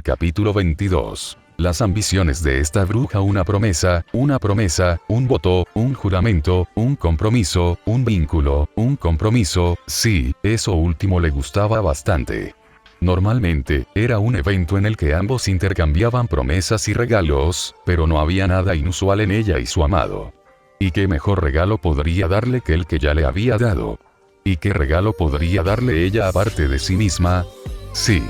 Capítulo 22. Las ambiciones de esta bruja: una promesa, un voto, un juramento, un compromiso, un vínculo, un compromiso. Sí, eso último le gustaba bastante. Normalmente, era un evento en el que ambos intercambiaban promesas y regalos, pero no había nada inusual en ella y su amado. ¿Y qué mejor regalo podría darle que el que ya le había dado? ¿Y qué regalo podría darle ella aparte de sí misma? Sí.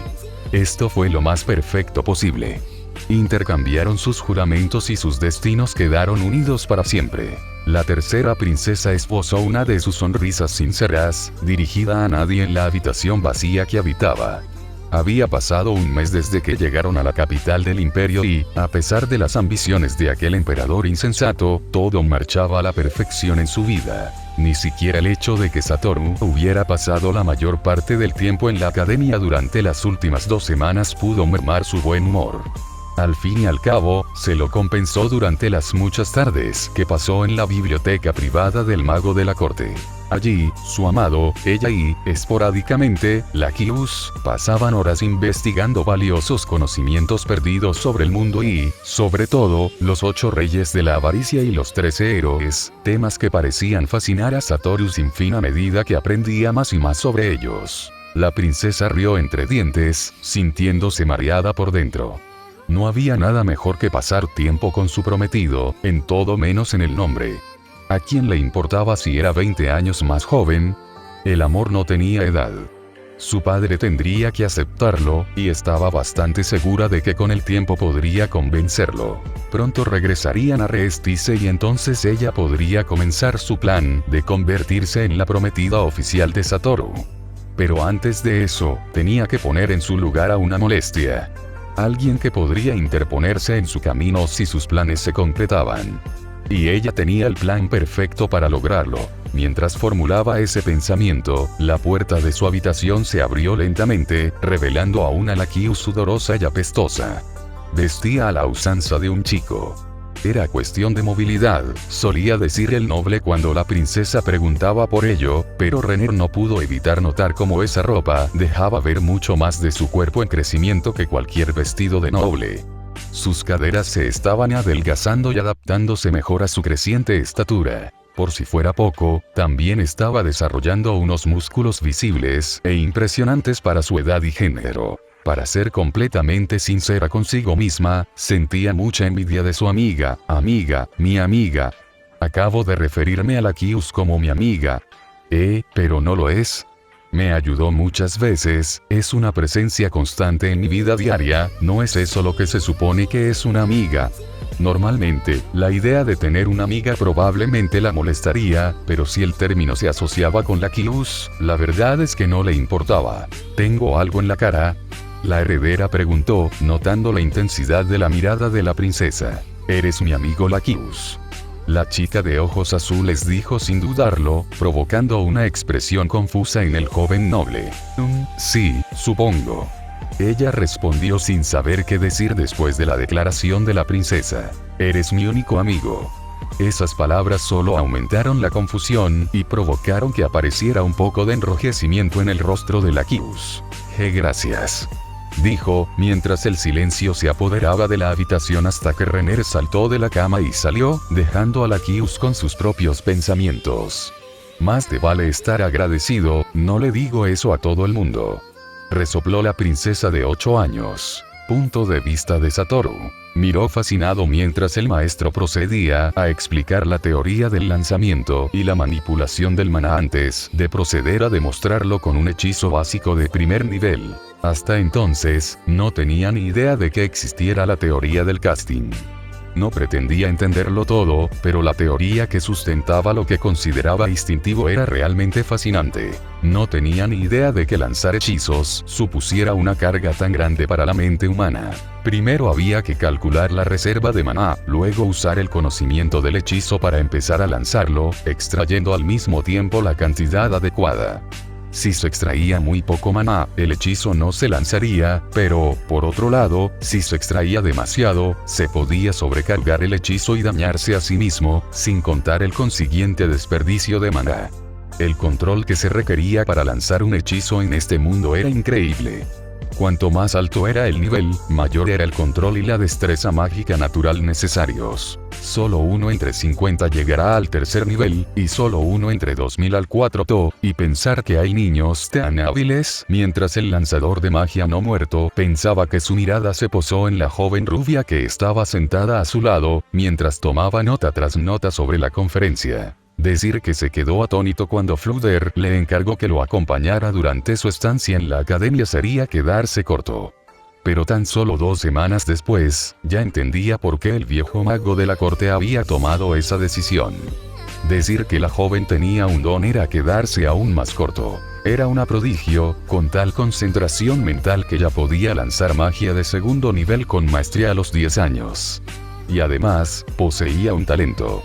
Esto fue lo más perfecto posible. Intercambiaron sus juramentos y sus destinos quedaron unidos para siempre. La tercera princesa esbozó una de sus sonrisas sinceras, dirigida a nadie en la habitación vacía que habitaba. Había pasado un mes desde que llegaron a la capital del imperio y, a pesar de las ambiciones de aquel emperador insensato, todo marchaba a la perfección en su vida. Ni siquiera el hecho de que Satoru hubiera pasado la mayor parte del tiempo en la academia durante las últimas 2 semanas pudo mermar su buen humor. Al fin y al cabo, se lo compensó durante las muchas tardes que pasó en la biblioteca privada del mago de la corte. Allí, su amado, ella y, esporádicamente, Lakius, pasaban horas investigando valiosos conocimientos perdidos sobre el mundo y, sobre todo, los 8 reyes de la avaricia y los 13 héroes, temas que parecían fascinar a Satoru sin fin a medida que aprendía más y más sobre ellos. La princesa rió entre dientes, sintiéndose mareada por dentro. No había nada mejor que pasar tiempo con su prometido, en todo menos en el nombre. ¿A quién le importaba si era 20 años más joven? El amor no tenía edad. Su padre tendría que aceptarlo, y estaba bastante segura de que con el tiempo podría convencerlo. Pronto regresarían a Reestice y entonces ella podría comenzar su plan de convertirse en la prometida oficial de Satoru. Pero antes de eso, tenía que poner en su lugar a una molestia. Alguien que podría interponerse en su camino si sus planes se concretaban. Y ella tenía el plan perfecto para lograrlo. Mientras formulaba ese pensamiento, la puerta de su habitación se abrió lentamente, revelando a una Lakius sudorosa y apestosa. Vestía a la usanza de un chico. Era cuestión de movilidad, solía decir el noble cuando la princesa preguntaba por ello, pero Renner no pudo evitar notar cómo esa ropa dejaba ver mucho más de su cuerpo en crecimiento que cualquier vestido de noble. Sus caderas se estaban adelgazando y adaptándose mejor a su creciente estatura. Por si fuera poco, también estaba desarrollando unos músculos visibles e impresionantes para su edad y género. Para ser completamente sincera consigo misma, sentía mucha envidia de su amiga, mi amiga. Acabo de referirme a Lakius como mi amiga. Pero no lo es. Me ayudó muchas veces, es una presencia constante en mi vida diaria, ¿no es eso lo que se supone que es una amiga? Normalmente, la idea de tener una amiga probablemente la molestaría, pero si el término se asociaba con Lakius, la verdad es que no le importaba. ¿Tengo algo en la cara?, la heredera preguntó, notando la intensidad de la mirada de la princesa. ¿Eres mi amigo Lakius? La chica de ojos azules dijo sin dudarlo, provocando una expresión confusa en el joven noble. Sí, supongo. Ella respondió sin saber qué decir después de la declaración de la princesa. Eres mi único amigo. Esas palabras solo aumentaron la confusión y provocaron que apareciera un poco de enrojecimiento en el rostro de Lakius. Gracias, dijo, mientras el silencio se apoderaba de la habitación hasta que Renner saltó de la cama y salió, dejando a Lakius con sus propios pensamientos. Más te vale estar agradecido, no le digo eso a todo el mundo. Resopló la princesa de 8 años. Punto de vista de Satoru. Miró fascinado mientras el maestro procedía a explicar la teoría del lanzamiento y la manipulación del maná antes de proceder a demostrarlo con un hechizo básico de primer nivel. Hasta entonces, no tenía ni idea de que existiera la teoría del casting. No pretendía entenderlo todo, pero la teoría que sustentaba lo que consideraba instintivo era realmente fascinante. No tenía ni idea de que lanzar hechizos supusiera una carga tan grande para la mente humana. Primero había que calcular la reserva de maná, luego usar el conocimiento del hechizo para empezar a lanzarlo, extrayendo al mismo tiempo la cantidad adecuada. Si se extraía muy poco maná, el hechizo no se lanzaría, pero, por otro lado, si se extraía demasiado, se podía sobrecargar el hechizo y dañarse a sí mismo, sin contar el consiguiente desperdicio de maná. El control que se requería para lanzar un hechizo en este mundo era increíble. Cuanto más alto era el nivel, mayor era el control y la destreza mágica natural necesarios. Solo uno entre 50 llegará al tercer nivel, y solo uno entre 2000 al cuarto, y pensar que hay niños tan hábiles. Mientras el lanzador de magia no muerto pensaba que su mirada se posó en la joven rubia que estaba sentada a su lado, mientras tomaba nota tras nota sobre la conferencia. Decir que se quedó atónito cuando Fludder le encargó que lo acompañara durante su estancia en la academia sería quedarse corto. Pero tan solo 2 semanas después, ya entendía por qué el viejo mago de la corte había tomado esa decisión. Decir que la joven tenía un don era quedarse aún más corto. Era una prodigio, con tal concentración mental que ya podía lanzar magia de segundo nivel con maestría a los 10 años. Y además, poseía un talento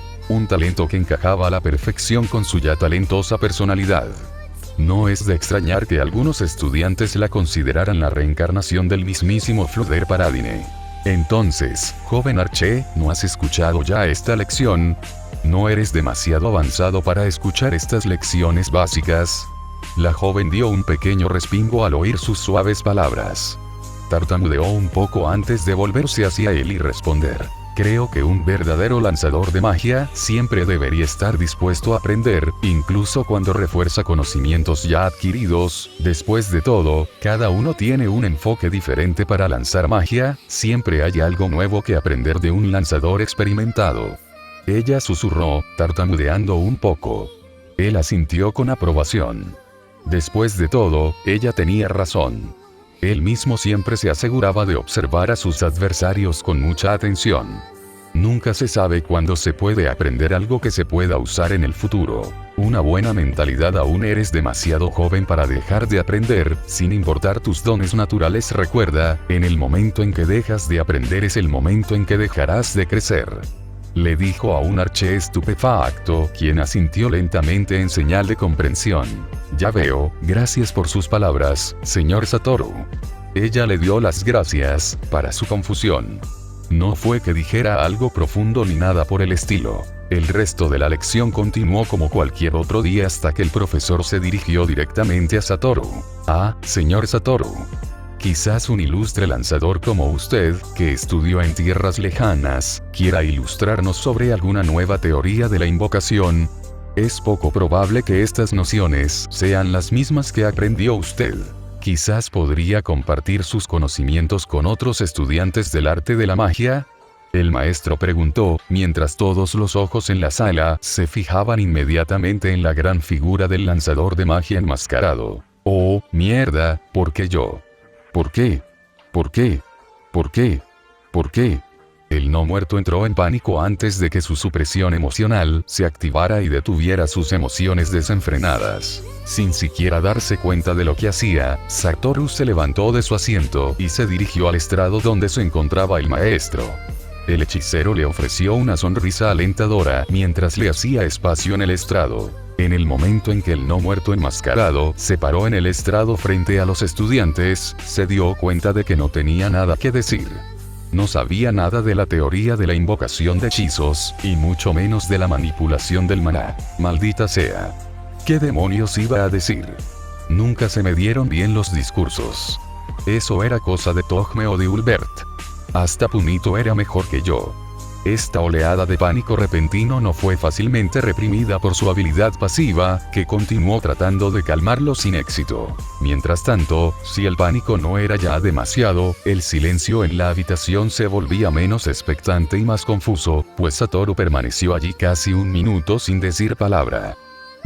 que encajaba a la perfección con su ya talentosa personalidad. No es de extrañar que algunos estudiantes la consideraran la reencarnación del mismísimo Fludder Paradine. Entonces, joven Arche, ¿no has escuchado ya esta lección? ¿No eres demasiado avanzado para escuchar estas lecciones básicas? La joven dio un pequeño respingo al oír sus suaves palabras. Tartamudeó un poco antes de volverse hacia él y responder. Creo que un verdadero lanzador de magia siempre debería estar dispuesto a aprender, incluso cuando refuerza conocimientos ya adquiridos. Después de todo, cada uno tiene un enfoque diferente para lanzar magia, siempre hay algo nuevo que aprender de un lanzador experimentado. Ella susurró, tartamudeando un poco. Él asintió con aprobación. Después de todo, ella tenía razón. Él mismo siempre se aseguraba de observar a sus adversarios con mucha atención. Nunca se sabe cuándo se puede aprender algo que se pueda usar en el futuro. Una buena mentalidad. Aún eres demasiado joven para dejar de aprender, sin importar tus dones naturales. Recuerda, en el momento en que dejas de aprender es el momento en que dejarás de crecer. Le dijo a un Arche estupefacto, quien asintió lentamente en señal de comprensión. Ya veo, gracias por sus palabras, señor Satoru. Ella le dio las gracias, para su confusión. No fue que dijera algo profundo ni nada por el estilo. El resto de la lección continuó como cualquier otro día hasta que el profesor se dirigió directamente a Satoru. Ah, señor Satoru. Quizás un ilustre lanzador como usted, que estudió en tierras lejanas, quiera ilustrarnos sobre alguna nueva teoría de la invocación. Es poco probable que estas nociones sean las mismas que aprendió usted. Quizás podría compartir sus conocimientos con otros estudiantes del arte de la magia. El maestro preguntó, mientras todos los ojos en la sala se fijaban inmediatamente en la gran figura del lanzador de magia enmascarado. Oh, mierda, ¿por qué yo? ¿Por qué? ¿Por qué? ¿Por qué? ¿Por qué? El no muerto entró en pánico antes de que su supresión emocional se activara y detuviera sus emociones desenfrenadas. Sin siquiera darse cuenta de lo que hacía, Satoru se levantó de su asiento y se dirigió al estrado donde se encontraba el maestro. El hechicero le ofreció una sonrisa alentadora mientras le hacía espacio en el estrado. En el momento en que el no muerto enmascarado se paró en el estrado frente a los estudiantes, se dio cuenta de que no tenía nada que decir. No sabía nada de la teoría de la invocación de hechizos, y mucho menos de la manipulación del maná. Maldita sea. ¿Qué demonios iba a decir? Nunca se me dieron bien los discursos. Eso era cosa de Togme o de Ulbert. Hasta Punito era mejor que yo. Esta oleada de pánico repentino no fue fácilmente reprimida por su habilidad pasiva, que continuó tratando de calmarlo sin éxito. Mientras tanto, si el pánico no era ya demasiado, el silencio en la habitación se volvía menos expectante y más confuso, pues Satoru permaneció allí casi 1 minuto sin decir palabra.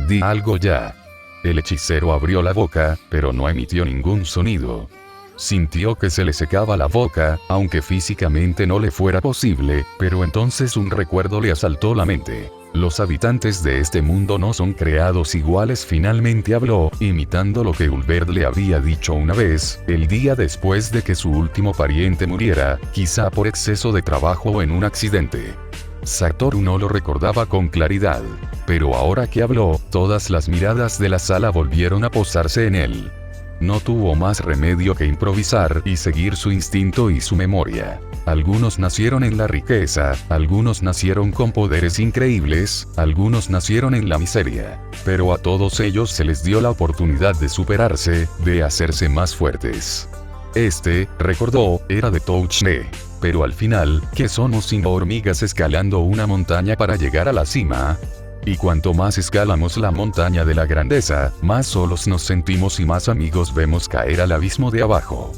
Di algo ya. El hechicero abrió la boca, pero no emitió ningún sonido. Sintió que se le secaba la boca, aunque físicamente no le fuera posible, pero entonces un recuerdo le asaltó la mente. Los habitantes de este mundo no son creados iguales. Finalmente habló, imitando lo que Ulbert le había dicho una vez, el día después de que su último pariente muriera, quizá por exceso de trabajo o en un accidente. Satoru no lo recordaba con claridad, pero ahora que habló, todas las miradas de la sala volvieron a posarse en él. No tuvo más remedio que improvisar y seguir su instinto y su memoria. Algunos nacieron en la riqueza, algunos nacieron con poderes increíbles, algunos nacieron en la miseria. Pero a todos ellos se les dio la oportunidad de superarse, de hacerse más fuertes. Recordó, era de Touchne. Pero al final, ¿qué somos sino hormigas escalando una montaña para llegar a la cima? Y cuanto más escalamos la montaña de la grandeza, más solos nos sentimos y más amigos vemos caer al abismo de abajo.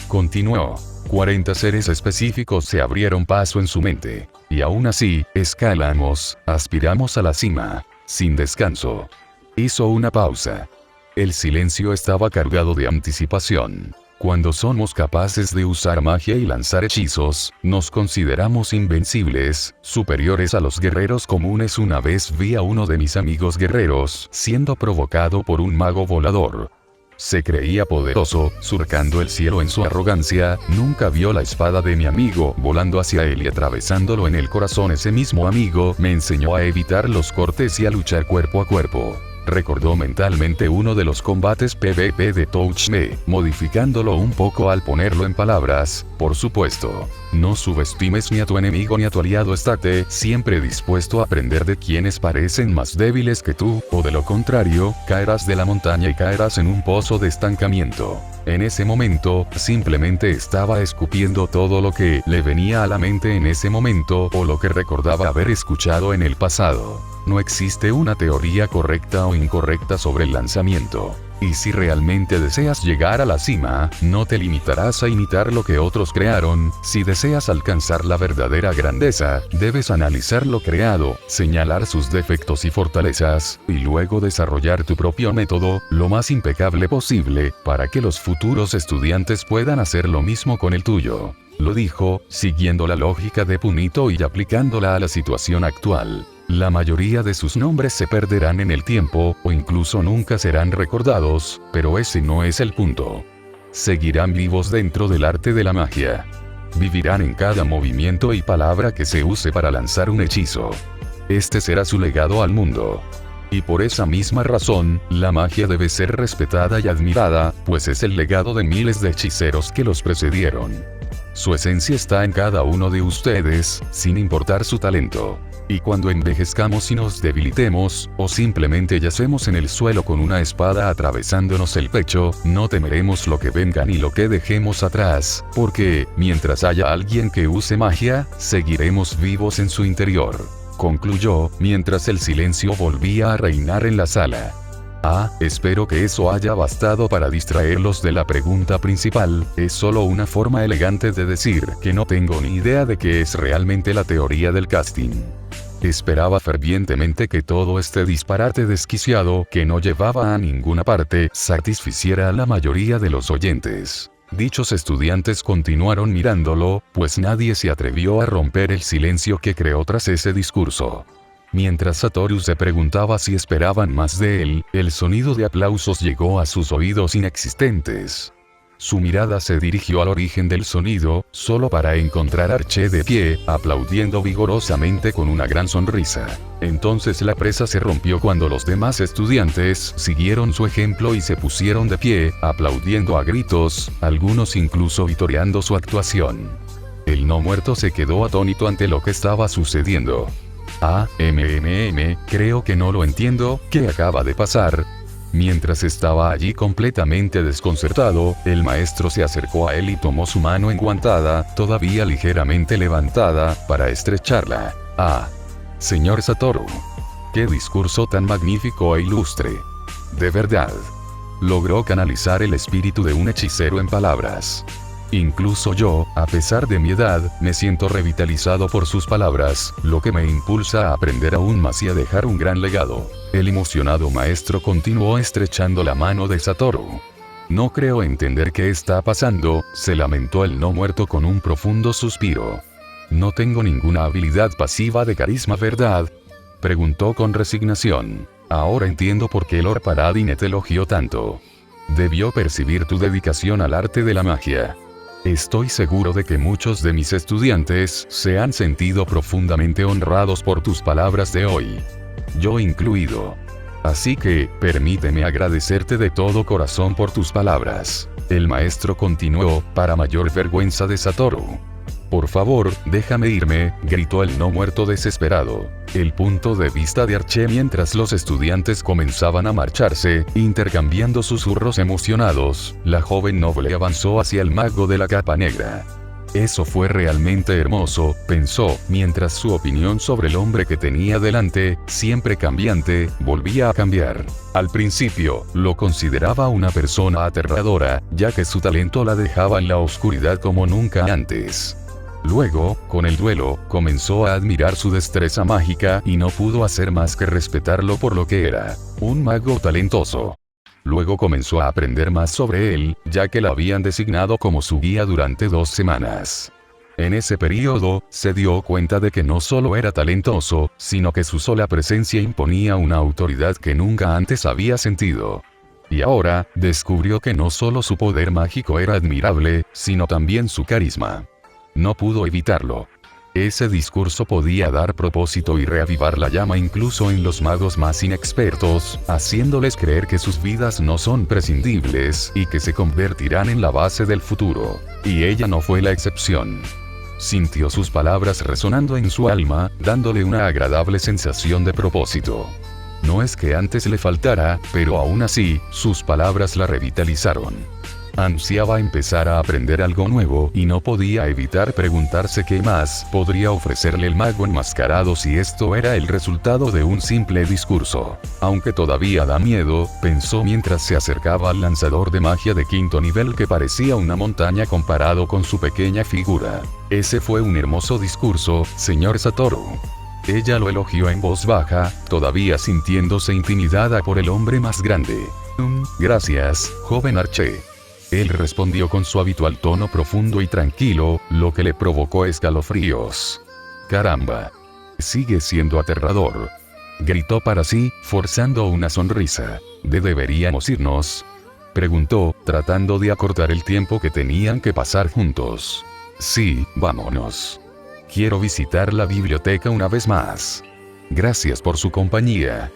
Continuó. 40 seres específicos se abrieron paso en su mente. Y aún así, escalamos, aspiramos a la cima, sin descanso. Hizo una pausa. El silencio estaba cargado de anticipación. Cuando somos capaces de usar magia y lanzar hechizos, nos consideramos invencibles, superiores a los guerreros comunes. Una vez vi a uno de mis amigos guerreros siendo provocado por un mago volador. Se creía poderoso, surcando el cielo en su arrogancia, nunca vio la espada de mi amigo volando hacia él y atravesándolo en el corazón. Ese mismo amigo me enseñó a evitar los cortes y a luchar cuerpo a cuerpo. Recordó mentalmente uno de los combates PvP de Touchme, modificándolo un poco al ponerlo en palabras. Por supuesto, no subestimes ni a tu enemigo ni a tu aliado. Estate siempre dispuesto a aprender de quienes parecen más débiles que tú, o de lo contrario, caerás de la montaña y caerás en un pozo de estancamiento. En ese momento, simplemente estaba escupiendo todo lo que le venía a la mente en ese momento o lo que recordaba haber escuchado en el pasado. No existe una teoría correcta o incorrecta sobre el lanzamiento. Y si realmente deseas llegar a la cima, no te limitarás a imitar lo que otros crearon. Si deseas alcanzar la verdadera grandeza, debes analizar lo creado, señalar sus defectos y fortalezas, y luego desarrollar tu propio método, lo más impecable posible, para que los futuros estudiantes puedan hacer lo mismo con el tuyo. Lo dijo, siguiendo la lógica de Punito y aplicándola a la situación actual. La mayoría de sus nombres se perderán en el tiempo, o incluso nunca serán recordados, pero ese no es el punto. Seguirán vivos dentro del arte de la magia. Vivirán en cada movimiento y palabra que se use para lanzar un hechizo. Este será su legado al mundo. Y por esa misma razón, la magia debe ser respetada y admirada, pues es el legado de miles de hechiceros que los precedieron. Su esencia está en cada uno de ustedes, sin importar su talento. Y cuando envejezcamos y nos debilitemos, o simplemente yacemos en el suelo con una espada atravesándonos el pecho, no temeremos lo que venga ni lo que dejemos atrás, porque, mientras haya alguien que use magia, seguiremos vivos en su interior. Concluyó, mientras el silencio volvía a reinar en la sala. Espero que eso haya bastado para distraerlos de la pregunta principal. Es solo una forma elegante de decir que no tengo ni idea de qué es realmente la teoría del casting. Esperaba fervientemente que todo este disparate desquiciado, que no llevaba a ninguna parte, satisficiera a la mayoría de los oyentes. Dichos estudiantes continuaron mirándolo, pues nadie se atrevió a romper el silencio que creó tras ese discurso. Mientras Satoru se preguntaba si esperaban más de él, el sonido de aplausos llegó a sus oídos inexistentes. Su mirada se dirigió al origen del sonido, solo para encontrar a Archie de pie, aplaudiendo vigorosamente con una gran sonrisa. Entonces la presa se rompió cuando los demás estudiantes siguieron su ejemplo y se pusieron de pie, aplaudiendo a gritos, algunos incluso vitoreando su actuación. El no muerto se quedó atónito ante lo que estaba sucediendo. Creo que no lo entiendo, ¿qué acaba de pasar? Mientras estaba allí completamente desconcertado, el maestro se acercó a él y tomó su mano enguantada, todavía ligeramente levantada, para estrecharla. Señor Satoru. ¡Qué discurso tan magnífico e ilustre! De verdad. Logró canalizar el espíritu de un hechicero en palabras. Incluso yo, a pesar de mi edad, me siento revitalizado por sus palabras, lo que me impulsa a aprender aún más y a dejar un gran legado. El emocionado maestro continuó estrechando la mano de Satoru. No creo entender qué está pasando, se lamentó el no muerto con un profundo suspiro. No tengo ninguna habilidad pasiva de carisma, ¿verdad? Preguntó con resignación. Ahora entiendo por qué Lord Paladine te elogió tanto. Debió percibir tu dedicación al arte de la magia. Estoy seguro de que muchos de mis estudiantes se han sentido profundamente honrados por tus palabras de hoy. Yo incluido. Así que, permíteme agradecerte de todo corazón por tus palabras. El maestro continuó, para mayor vergüenza de Satoru. Por favor, déjame irme, gritó el no muerto desesperado. El punto de vista de Archie mientras los estudiantes comenzaban a marcharse, intercambiando susurros emocionados, la joven noble avanzó hacia el mago de la capa negra. Eso fue realmente hermoso, pensó, mientras su opinión sobre el hombre que tenía delante, siempre cambiante, volvía a cambiar. Al principio, lo consideraba una persona aterradora, ya que su talento la dejaba en la oscuridad como nunca antes. Luego, con el duelo, comenzó a admirar su destreza mágica y no pudo hacer más que respetarlo por lo que era, un mago talentoso. Luego comenzó a aprender más sobre él, ya que lo habían designado como su guía durante 2 semanas. En ese periodo, se dio cuenta de que no solo era talentoso, sino que su sola presencia imponía una autoridad que nunca antes había sentido. Y ahora, descubrió que no solo su poder mágico era admirable, sino también su carisma. No pudo evitarlo. Ese discurso podía dar propósito y reavivar la llama incluso en los magos más inexpertos, haciéndoles creer que sus vidas no son prescindibles y que se convertirán en la base del futuro. Y ella no fue la excepción. Sintió sus palabras resonando en su alma, dándole una agradable sensación de propósito. No es que antes le faltara, pero aún así, sus palabras la revitalizaron. Ansiaba empezar a aprender algo nuevo y no podía evitar preguntarse qué más podría ofrecerle el mago enmascarado si esto era el resultado de un simple discurso. Aunque todavía da miedo, pensó mientras se acercaba al lanzador de magia de 5º nivel que parecía una montaña comparado con su pequeña figura. Ese fue un hermoso discurso, señor Satoru. Ella lo elogió en voz baja, todavía sintiéndose intimidada por el hombre más grande. Gracias, joven Archie. Él respondió con su habitual tono profundo y tranquilo, lo que le provocó escalofríos. Caramba. Sigue siendo aterrador. Gritó para sí, forzando una sonrisa. ¿Deberíamos irnos?, preguntó, tratando de acortar el tiempo que tenían que pasar juntos. Sí, vámonos. Quiero visitar la biblioteca una vez más. Gracias por su compañía.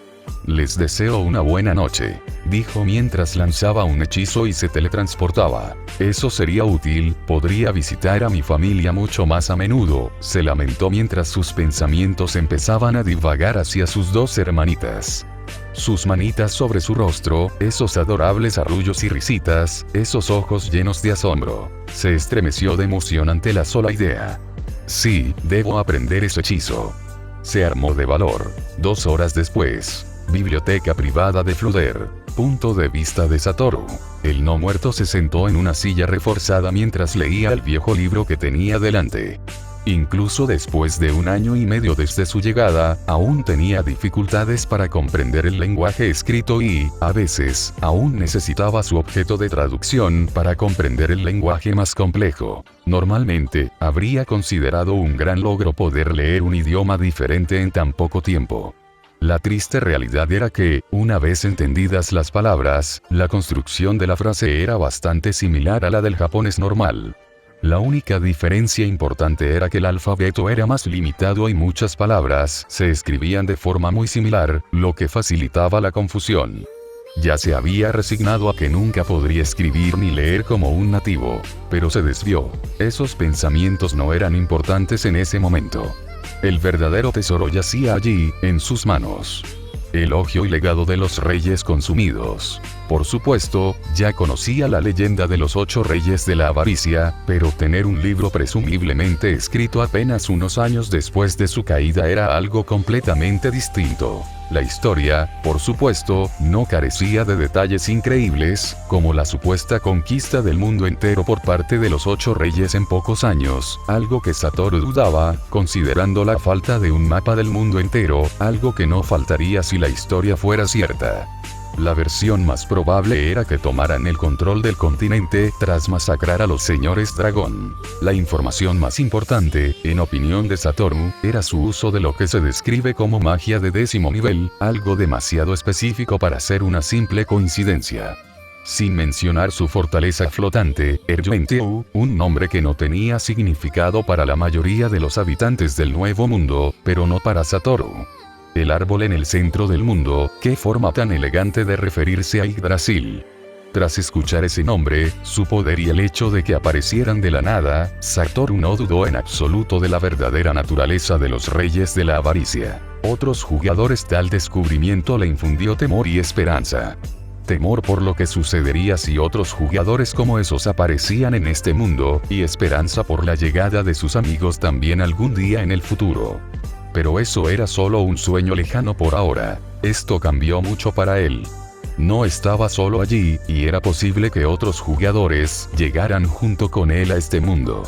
Les deseo una buena noche, dijo mientras lanzaba un hechizo y se teletransportaba. Eso sería útil, podría visitar a mi familia mucho más a menudo, se lamentó mientras sus pensamientos empezaban a divagar hacia sus 2 hermanitas. Sus manitas sobre su rostro, esos adorables arrullos y risitas, esos ojos llenos de asombro. Se estremeció de emoción ante la sola idea. Sí, debo aprender ese hechizo. Se armó de valor. 2 horas después. Biblioteca privada de Fluder. Punto de vista de Satoru. El no muerto se sentó en una silla reforzada mientras leía el viejo libro que tenía delante. Incluso después de 1 año y medio desde su llegada, aún tenía dificultades para comprender el lenguaje escrito y, a veces, aún necesitaba su objeto de traducción para comprender el lenguaje más complejo. Normalmente, habría considerado un gran logro poder leer un idioma diferente en tan poco tiempo. La triste realidad era que, una vez entendidas las palabras, la construcción de la frase era bastante similar a la del japonés normal. La única diferencia importante era que el alfabeto era más limitado y muchas palabras se escribían de forma muy similar, lo que facilitaba la confusión. Ya se había resignado a que nunca podría escribir ni leer como un nativo, pero se desvió. Esos pensamientos no eran importantes en ese momento. El verdadero tesoro yacía allí, en sus manos. Elogio y legado de los reyes consumidos. Por supuesto, ya conocía la leyenda de los 8 reyes de la avaricia, pero tener un libro presumiblemente escrito apenas unos años después de su caída era algo completamente distinto. La historia, por supuesto, no carecía de detalles increíbles, como la supuesta conquista del mundo entero por parte de los 8 reyes en pocos años, algo que Satoru dudaba, considerando la falta de un mapa del mundo entero, algo que no faltaría si la historia fuera cierta. La versión más probable era que tomaran el control del continente tras masacrar a los señores dragón. La información más importante, en opinión de Satoru, era su uso de lo que se describe como magia de 10º nivel, algo demasiado específico para ser una simple coincidencia. Sin mencionar su fortaleza flotante, Erjuenteu, un nombre que no tenía significado para la mayoría de los habitantes del Nuevo Mundo, pero no para Satoru. El árbol en el centro del mundo, qué forma tan elegante de referirse a Yggdrasil. Tras escuchar ese nombre, su poder y el hecho de que aparecieran de la nada, Satoru no dudó en absoluto de la verdadera naturaleza de los reyes de la avaricia. Otros jugadores tal descubrimiento le infundió temor y esperanza. Temor por lo que sucedería si otros jugadores como esos aparecían en este mundo, y esperanza por la llegada de sus amigos también algún día en el futuro. Pero eso era solo un sueño lejano por ahora. Esto cambió mucho para él. No estaba solo allí, y era posible que otros jugadores llegaran junto con él a este mundo.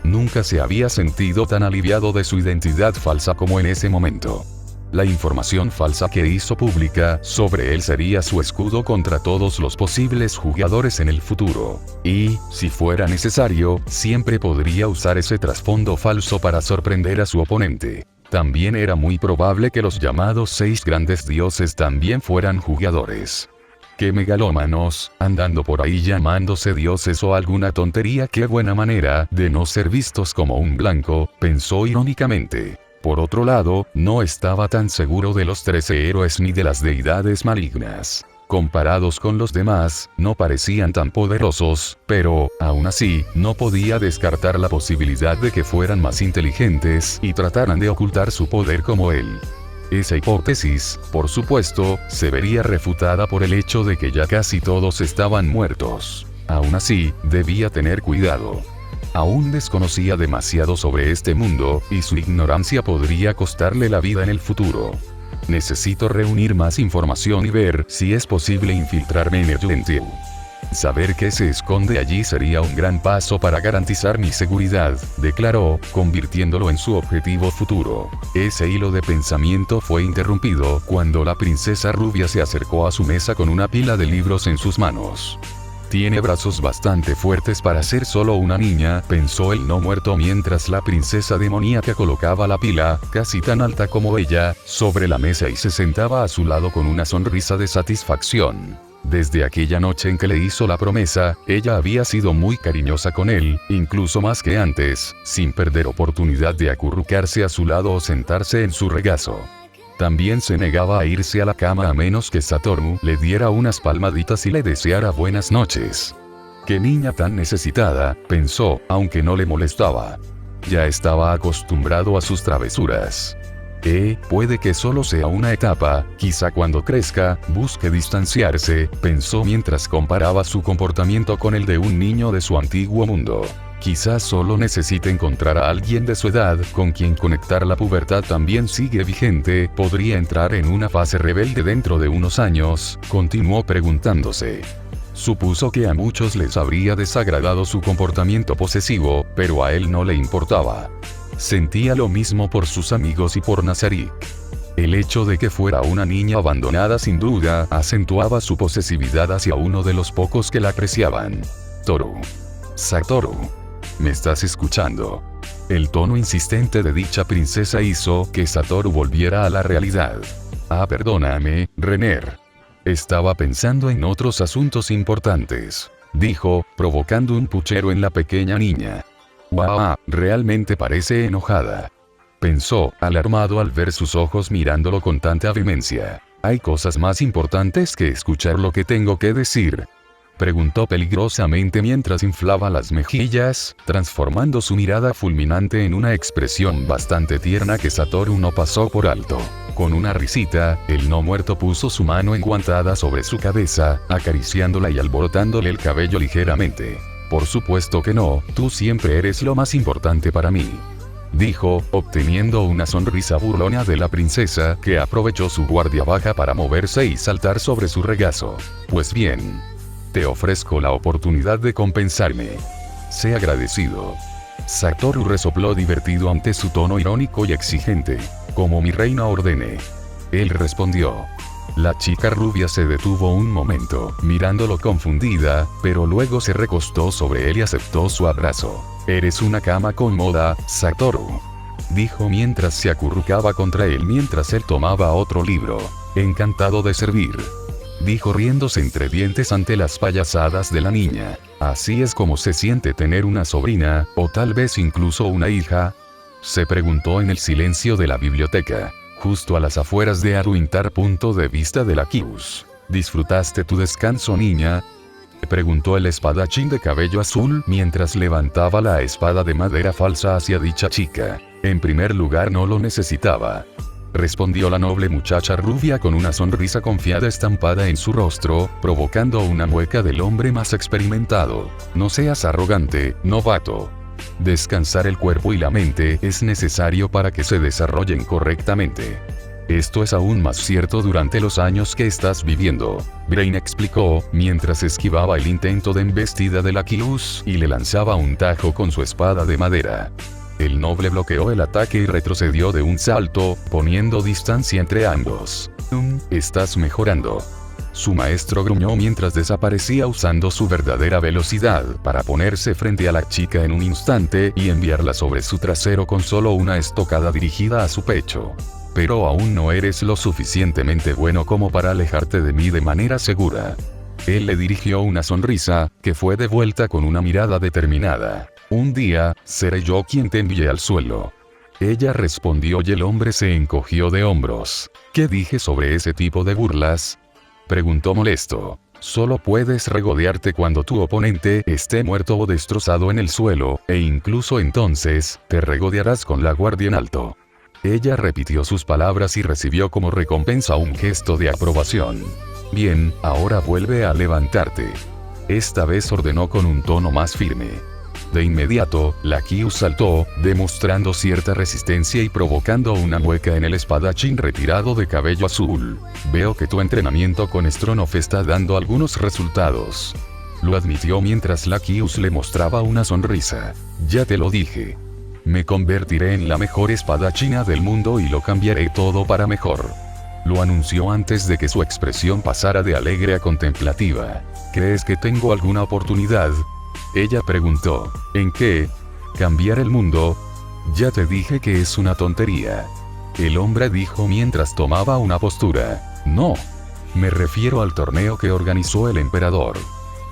Nunca se había sentido tan aliviado de su identidad falsa como en ese momento. La información falsa que hizo pública sobre él sería su escudo contra todos los posibles jugadores en el futuro. Y, si fuera necesario, siempre podría usar ese trasfondo falso para sorprender a su oponente. También era muy probable que los llamados 6 grandes dioses también fueran jugadores. ¡Qué megalómanos, andando por ahí llamándose dioses o alguna tontería! ¡Qué buena manera de no ser vistos como un blanco!, pensó irónicamente. Por otro lado, no estaba tan seguro de los 13 héroes ni de las deidades malignas. Comparados con los demás, no parecían tan poderosos, pero, aún así, no podía descartar la posibilidad de que fueran más inteligentes y trataran de ocultar su poder como él. Esa hipótesis, por supuesto, se vería refutada por el hecho de que ya casi todos estaban muertos. Aún así, debía tener cuidado. Aún desconocía demasiado sobre este mundo, y su ignorancia podría costarle la vida en el futuro. Necesito reunir más información y ver si es posible infiltrarme en el Yuan-Tian. Saber qué se esconde allí sería un gran paso para garantizar mi seguridad, declaró, convirtiéndolo en su objetivo futuro. Ese hilo de pensamiento fue interrumpido cuando la princesa rubia se acercó a su mesa con una pila de libros en sus manos. Tiene brazos bastante fuertes para ser solo una niña, pensó el no muerto mientras la princesa demoníaca colocaba la pila, casi tan alta como ella, sobre la mesa y se sentaba a su lado con una sonrisa de satisfacción. Desde aquella noche en que le hizo la promesa, ella había sido muy cariñosa con él, incluso más que antes, sin perder oportunidad de acurrucarse a su lado o sentarse en su regazo. También se negaba a irse a la cama a menos que Satoru le diera unas palmaditas y le deseara buenas noches. ¡Qué niña tan necesitada!, pensó, aunque no le molestaba. Ya estaba acostumbrado a sus travesuras. Puede que solo sea una etapa, quizá cuando crezca, busque distanciarse, pensó mientras comparaba su comportamiento con el de un niño de su antiguo mundo. Quizás solo necesite encontrar a alguien de su edad con quien conectar. La pubertad también sigue vigente, podría entrar en una fase rebelde dentro de unos años, continuó preguntándose. Supuso que a muchos les habría desagradado su comportamiento posesivo, pero a él no le importaba. Sentía lo mismo por sus amigos y por Nazarick. El hecho de que fuera una niña abandonada sin duda acentuaba su posesividad hacia uno de los pocos que la apreciaban. Satoru. ¿Me estás escuchando? El tono insistente de dicha princesa hizo que Satoru volviera a la realidad. Perdóname, Renner. Estaba pensando en otros asuntos importantes, dijo, provocando un puchero en la pequeña niña. Realmente parece enojada. Pensó, alarmado al ver sus ojos mirándolo con tanta vehemencia. ¿Hay cosas más importantes que escuchar lo que tengo que decir?, preguntó peligrosamente mientras inflaba las mejillas, transformando su mirada fulminante en una expresión bastante tierna que Satoru no pasó por alto. Con una risita, el no muerto puso su mano enguantada sobre su cabeza, acariciándola y alborotándole el cabello ligeramente. Por supuesto que no, tú siempre eres lo más importante para mí, dijo, obteniendo una sonrisa burlona de la princesa, que aprovechó su guardia baja para moverse y saltar sobre su regazo. Pues bien, te ofrezco la oportunidad de compensarme. Sé agradecido. Satoru resopló divertido ante su tono irónico y exigente. Como mi reina ordene. Él respondió. La chica rubia se detuvo un momento, mirándolo confundida, pero luego se recostó sobre él y aceptó su abrazo. Eres una cama cómoda, Satoru, dijo mientras se acurrucaba contra él mientras él tomaba otro libro. Encantado de servir, dijo riéndose entre dientes ante las payasadas de la niña. ¿Así es como se siente tener una sobrina, o tal vez incluso una hija?, se preguntó en el silencio de la biblioteca, justo a las afueras de Aruintar. Punto de vista de la Kius. ¿Disfrutaste tu descanso, niña? Preguntó el espadachín de cabello azul mientras levantaba la espada de madera falsa hacia dicha chica. En primer lugar no lo necesitaba. Respondió la noble muchacha rubia con una sonrisa confiada estampada en su rostro, provocando una mueca del hombre más experimentado. No seas arrogante, novato. Descansar el cuerpo y la mente es necesario para que se desarrollen correctamente. Esto es aún más cierto durante los años que estás viviendo, Brain explicó, mientras esquivaba el intento de embestida de Laqueus y le lanzaba un tajo con su espada de madera. El noble bloqueó el ataque y retrocedió de un salto, poniendo distancia entre ambos. Estás mejorando. Su maestro gruñó mientras desaparecía usando su verdadera velocidad para ponerse frente a la chica en un instante y enviarla sobre su trasero con solo una estocada dirigida a su pecho. Pero aún no eres lo suficientemente bueno como para alejarte de mí de manera segura. Él le dirigió una sonrisa, que fue devuelta con una mirada determinada. Un día, seré yo quien te envíe al suelo. Ella respondió y el hombre se encogió de hombros. ¿Qué dije sobre ese tipo de burlas? Preguntó molesto. Solo puedes regodearte cuando tu oponente esté muerto o destrozado en el suelo, e incluso entonces, te regodearás con la guardia en alto. Ella repitió sus palabras y recibió como recompensa un gesto de aprobación. Bien, ahora vuelve a levantarte. Esta vez ordenó con un tono más firme. De inmediato, Laqueus saltó, demostrando cierta resistencia y provocando una mueca en el espadachín retirado de cabello azul. Veo que tu entrenamiento con Stronov está dando algunos resultados. Lo admitió mientras Laqueus le mostraba una sonrisa. Ya te lo dije. Me convertiré en la mejor espadachina del mundo y lo cambiaré todo para mejor. Lo anunció antes de que su expresión pasara de alegre a contemplativa. ¿Crees que tengo alguna oportunidad? Ella preguntó. ¿En qué? ¿Cambiar el mundo? Ya te dije que es una tontería. El hombre dijo mientras tomaba una postura. No. Me refiero al torneo que organizó el emperador.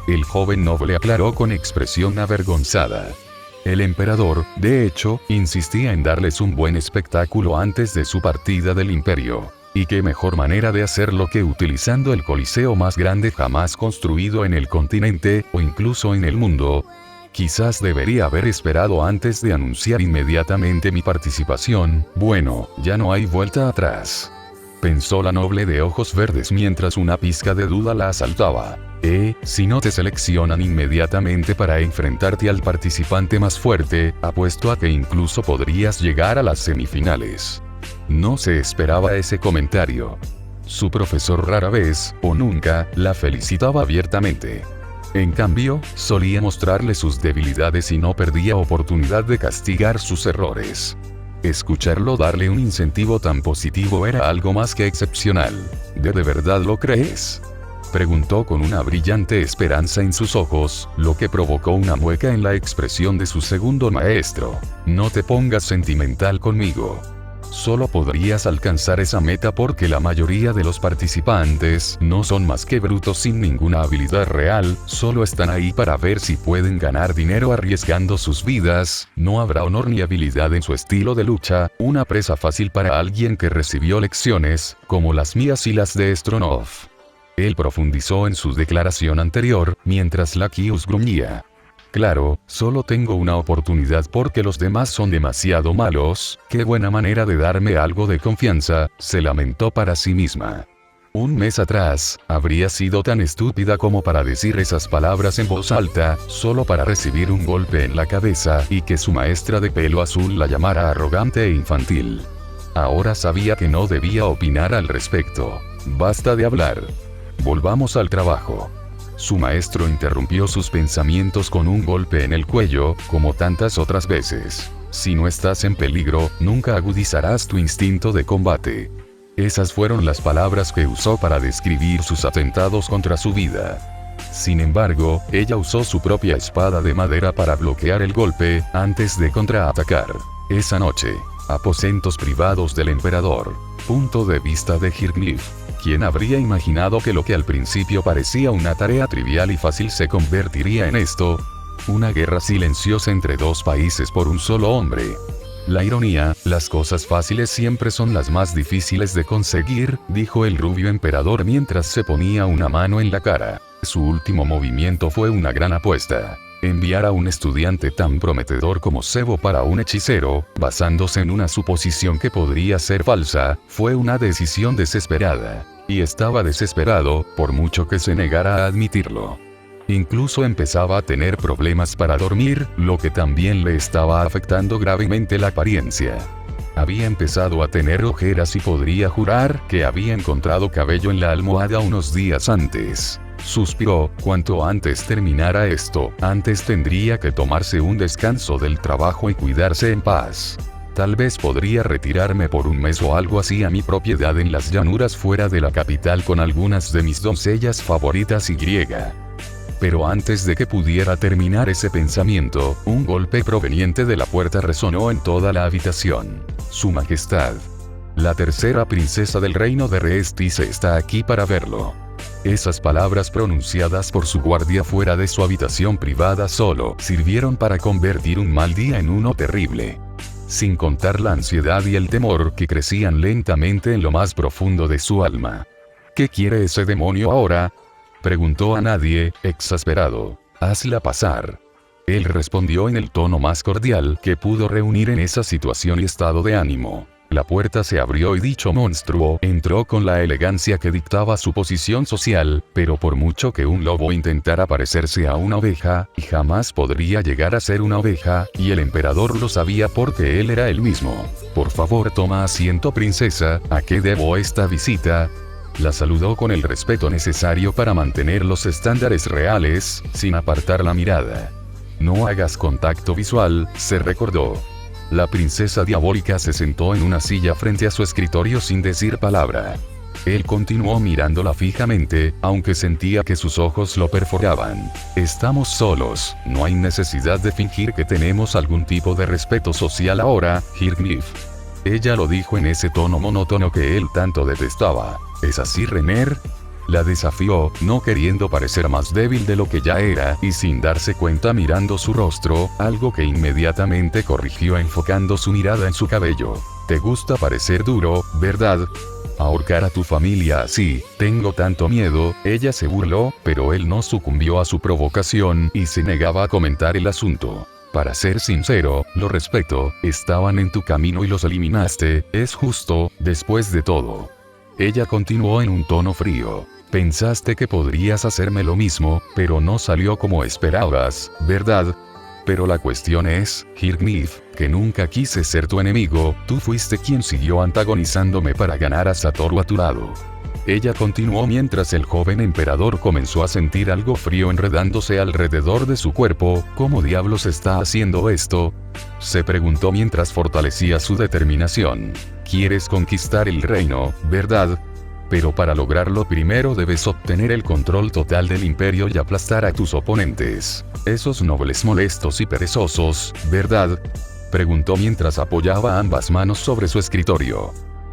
El joven noble aclaró con expresión avergonzada. El emperador, de hecho, insistía en darles un buen espectáculo antes de su partida del imperio. Y qué mejor manera de hacerlo que utilizando el coliseo más grande jamás construido en el continente, o incluso en el mundo. Quizás debería haber esperado antes de anunciar inmediatamente mi participación. Bueno, ya no hay vuelta atrás. Pensó la noble de ojos verdes mientras una pizca de duda la asaltaba. Si no te seleccionan inmediatamente para enfrentarte al participante más fuerte, apuesto a que incluso podrías llegar a las semifinales. No se esperaba ese comentario. Su profesor rara vez, o nunca, la felicitaba abiertamente. En cambio, solía mostrarle sus debilidades y no perdía oportunidad de castigar sus errores. Escucharlo darle un incentivo tan positivo era algo más que excepcional. ¿De verdad lo crees?, preguntó con una brillante esperanza en sus ojos, lo que provocó una mueca en la expresión de su segundo maestro. No te pongas sentimental conmigo. Solo podrías alcanzar esa meta porque la mayoría de los participantes no son más que brutos sin ninguna habilidad real, solo están ahí para ver si pueden ganar dinero arriesgando sus vidas. No habrá honor ni habilidad en su estilo de lucha, una presa fácil para alguien que recibió lecciones, como las mías y las de Stronov. Él profundizó en su declaración anterior, mientras Laqueus gruñía. Claro, solo tengo una oportunidad porque los demás son demasiado malos. Qué buena manera de darme algo de confianza, se lamentó para sí misma. Un mes atrás, habría sido tan estúpida como para decir esas palabras en voz alta, solo para recibir un golpe en la cabeza y que su maestra de pelo azul la llamara arrogante e infantil. Ahora sabía que no debía opinar al respecto. Basta de hablar. Volvamos al trabajo. Su maestro interrumpió sus pensamientos con un golpe en el cuello, como tantas otras veces. Si no estás en peligro, nunca agudizarás tu instinto de combate. Esas fueron las palabras que usó para describir sus atentados contra su vida. Sin embargo, ella usó su propia espada de madera para bloquear el golpe, antes de contraatacar. Esa noche, aposentos privados del emperador. Punto de vista de Hirglyph. ¿Quién habría imaginado que lo que al principio parecía una tarea trivial y fácil se convertiría en esto? Una guerra silenciosa entre dos países por un solo hombre. La ironía, las cosas fáciles siempre son las más difíciles de conseguir, dijo el rubio emperador mientras se ponía una mano en la cara. Su último movimiento fue una gran apuesta. Enviar a un estudiante tan prometedor como Sebo para un hechicero, basándose en una suposición que podría ser falsa, fue una decisión desesperada. Y estaba desesperado, por mucho que se negara a admitirlo. Incluso empezaba a tener problemas para dormir, lo que también le estaba afectando gravemente la apariencia. Había empezado a tener ojeras y podría jurar que había encontrado cabello en la almohada unos días antes. Suspiró, cuanto antes terminara esto, antes tendría que tomarse un descanso del trabajo y cuidarse en paz. Tal vez podría retirarme por un mes o algo así a mi propiedad en las llanuras fuera de la capital con algunas de mis doncellas favoritas y griega. Pero antes de que pudiera terminar ese pensamiento, un golpe proveniente de la puerta resonó en toda la habitación. Su Majestad, la tercera princesa del reino de Reestice está aquí para verlo. Esas palabras pronunciadas por su guardia fuera de su habitación privada solo sirvieron para convertir un mal día en uno terrible. Sin contar la ansiedad y el temor que crecían lentamente en lo más profundo de su alma. ¿Qué quiere ese demonio ahora?, preguntó a nadie, exasperado. Hazla pasar. Él respondió en el tono más cordial que pudo reunir en esa situación y estado de ánimo. La puerta se abrió y dicho monstruo entró con la elegancia que dictaba su posición social, pero por mucho que un lobo intentara parecerse a una oveja, jamás podría llegar a ser una oveja, y el emperador lo sabía porque él era él mismo. Por favor, toma asiento, princesa, ¿a qué debo esta visita? La saludó con el respeto necesario para mantener los estándares reales, sin apartar la mirada. No hagas contacto visual, se recordó. La princesa diabólica se sentó en una silla frente a su escritorio sin decir palabra. Él continuó mirándola fijamente, aunque sentía que sus ojos lo perforaban. Estamos solos, no hay necesidad de fingir que tenemos algún tipo de respeto social ahora, Hirgnif. Ella lo dijo en ese tono monótono que él tanto detestaba. ¿Es así, Renner? La desafió, no queriendo parecer más débil de lo que ya era, y sin darse cuenta mirando su rostro, algo que inmediatamente corrigió enfocando su mirada en su cabello. Te gusta parecer duro, ¿verdad? Ahorcar a tu familia así, tengo tanto miedo, ella se burló, pero él no sucumbió a su provocación, y se negaba a comentar el asunto. Para ser sincero, lo respeto, estaban en tu camino y los eliminaste, es justo, después de todo. Ella continuó en un tono frío. Pensaste que podrías hacerme lo mismo, pero no salió como esperabas, ¿verdad? Pero la cuestión es, Hirgnif, que nunca quise ser tu enemigo, tú fuiste quien siguió antagonizándome para ganar a Satoru a tu lado. Ella continuó mientras el joven emperador comenzó a sentir algo frío enredándose alrededor de su cuerpo. ¿Cómo diablos está haciendo esto?, se preguntó mientras fortalecía su determinación. Quieres conquistar el reino, ¿verdad? Pero para lograrlo primero debes obtener el control total del imperio y aplastar a tus oponentes. Esos nobles molestos y perezosos, ¿verdad?, preguntó mientras apoyaba ambas manos sobre su escritorio.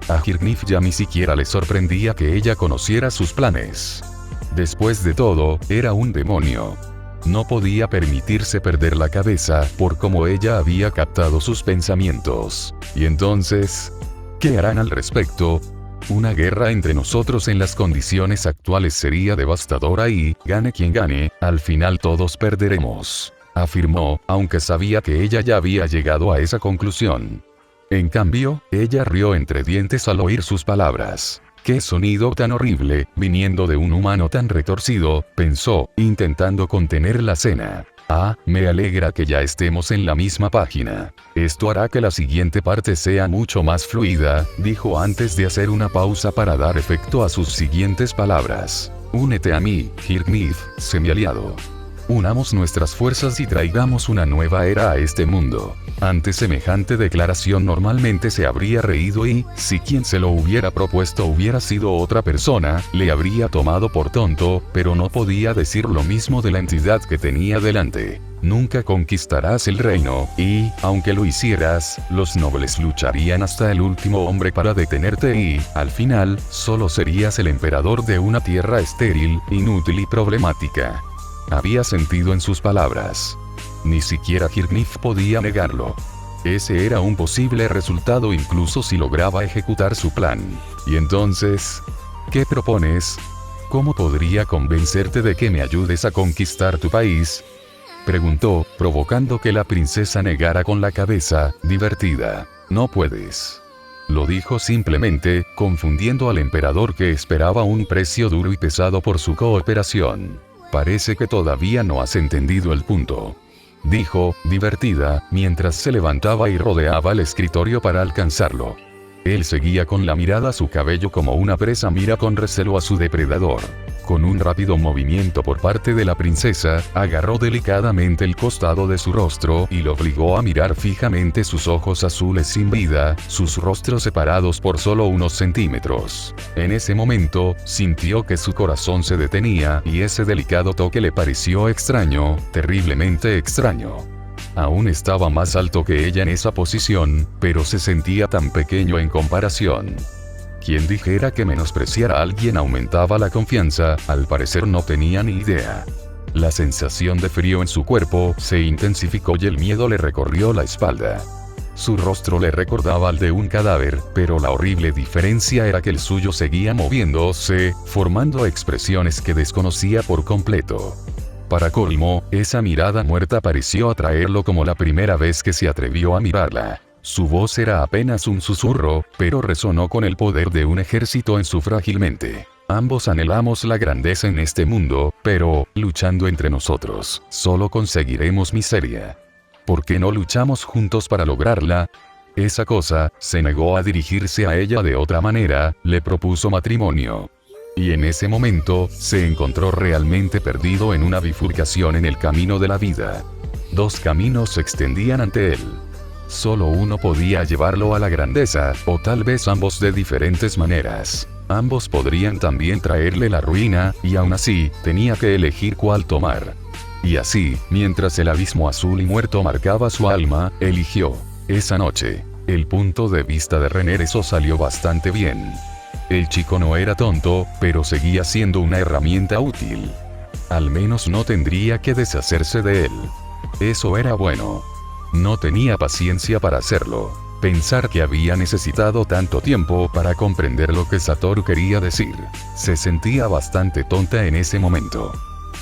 A Hirgnif ya ni siquiera le sorprendía que ella conociera sus planes. Después de todo, era un demonio. No podía permitirse perder la cabeza por cómo ella había captado sus pensamientos. Y entonces, ¿qué harán al respecto? Una guerra entre nosotros en las condiciones actuales sería devastadora y, gane quien gane, al final todos perderemos, afirmó, aunque sabía que ella ya había llegado a esa conclusión. En cambio, ella rió entre dientes al oír sus palabras. ¡Qué sonido tan horrible, viniendo de un humano tan retorcido!, pensó, intentando contener la cena. Ah, me alegra que ya estemos en la misma página. Esto hará que la siguiente parte sea mucho más fluida, dijo antes de hacer una pausa para dar efecto a sus siguientes palabras. Únete a mí, Hirgnif, semi-aliado. Unamos nuestras fuerzas y traigamos una nueva era a este mundo. Ante semejante declaración normalmente se habría reído y, si quien se lo hubiera propuesto hubiera sido otra persona, le habría tomado por tonto, pero no podía decir lo mismo de la entidad que tenía delante. Nunca conquistarás el reino, y, aunque lo hicieras, los nobles lucharían hasta el último hombre para detenerte y, al final, solo serías el emperador de una tierra estéril, inútil y problemática. Había sentido en sus palabras. Ni siquiera Hirgnif podía negarlo. Ese era un posible resultado incluso si lograba ejecutar su plan. Y entonces, ¿qué propones? ¿Cómo podría convencerte de que me ayudes a conquistar tu país? Preguntó, provocando que la princesa negara con la cabeza, divertida. No puedes. Lo dijo simplemente, confundiendo al emperador que esperaba un precio duro y pesado por su cooperación. Parece que todavía no has entendido el punto. Dijo, divertida, mientras se levantaba y rodeaba el escritorio para alcanzarlo. Él seguía con la mirada a su cabello como una presa mira con recelo a su depredador. Con un rápido movimiento por parte de la princesa, agarró delicadamente el costado de su rostro y lo obligó a mirar fijamente sus ojos azules sin vida, sus rostros separados por solo unos centímetros. En ese momento, sintió que su corazón se detenía y ese delicado toque le pareció extraño, terriblemente extraño. Aún estaba más alto que ella en esa posición, pero se sentía tan pequeño en comparación. Quien dijera que menospreciar a alguien aumentaba la confianza, al parecer no tenía ni idea. La sensación de frío en su cuerpo se intensificó y el miedo le recorrió la espalda. Su rostro le recordaba al de un cadáver, pero la horrible diferencia era que el suyo seguía moviéndose, formando expresiones que desconocía por completo. Para colmo, esa mirada muerta pareció atraerlo como la primera vez que se atrevió a mirarla. Su voz era apenas un susurro, pero resonó con el poder de un ejército en su frágil mente. Ambos anhelamos la grandeza en este mundo, pero, luchando entre nosotros, solo conseguiremos miseria. ¿Por qué no luchamos juntos para lograrla? Esa cosa, se negó a dirigirse a ella de otra manera, le propuso matrimonio. Y en ese momento, se encontró realmente perdido en una bifurcación en el camino de la vida. Dos caminos se extendían ante él. Solo uno podía llevarlo a la grandeza, o tal vez ambos de diferentes maneras. Ambos podrían también traerle la ruina, y aún así, tenía que elegir cuál tomar. Y así, mientras el abismo azul y muerto marcaba su alma, eligió. Esa noche, el punto de vista de René eso salió bastante bien. El chico no era tonto, pero seguía siendo una herramienta útil. Al menos no tendría que deshacerse de él. Eso era bueno. No tenía paciencia para hacerlo. Pensar que había necesitado tanto tiempo para comprender lo que Satoru quería decir. Se sentía bastante tonta en ese momento.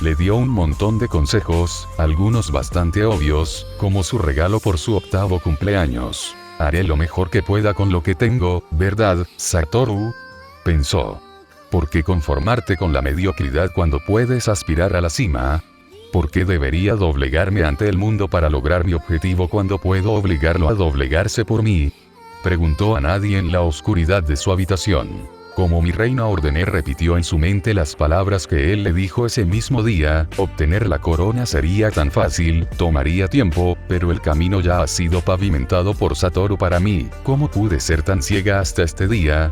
Le dio un montón de consejos, algunos bastante obvios, como su regalo por su 8º cumpleaños. Haré lo mejor que pueda con lo que tengo, ¿verdad, Satoru? Pensó. ¿Por qué conformarte con la mediocridad cuando puedes aspirar a la cima? ¿Por qué debería doblegarme ante el mundo para lograr mi objetivo cuando puedo obligarlo a doblegarse por mí? Preguntó a nadie en la oscuridad de su habitación. Como mi reina ordené, repitió en su mente las palabras que él le dijo ese mismo día, obtener la corona sería tan fácil, tomaría tiempo, pero el camino ya ha sido pavimentado por Satoru para mí. ¿Cómo pude ser tan ciega hasta este día?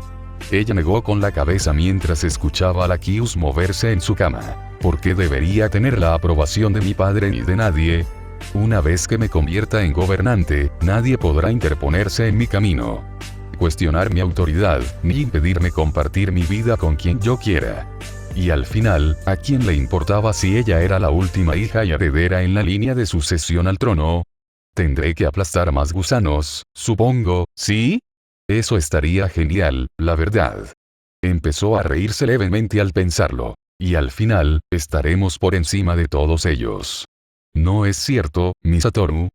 Ella negó con la cabeza mientras escuchaba a la Kius moverse en su cama. ¿Por qué debería tener la aprobación de mi padre ni de nadie? Una vez que me convierta en gobernante, nadie podrá interponerse en mi camino, cuestionar mi autoridad, ni impedirme compartir mi vida con quien yo quiera. Y al final, ¿a quién le importaba si ella era la última hija y heredera en la línea de sucesión al trono? Tendré que aplastar más gusanos, supongo, ¿sí? Eso estaría genial, la verdad. Empezó a reírse levemente al pensarlo. Y al final, estaremos por encima de todos ellos. ¿No es cierto, mi Satoru?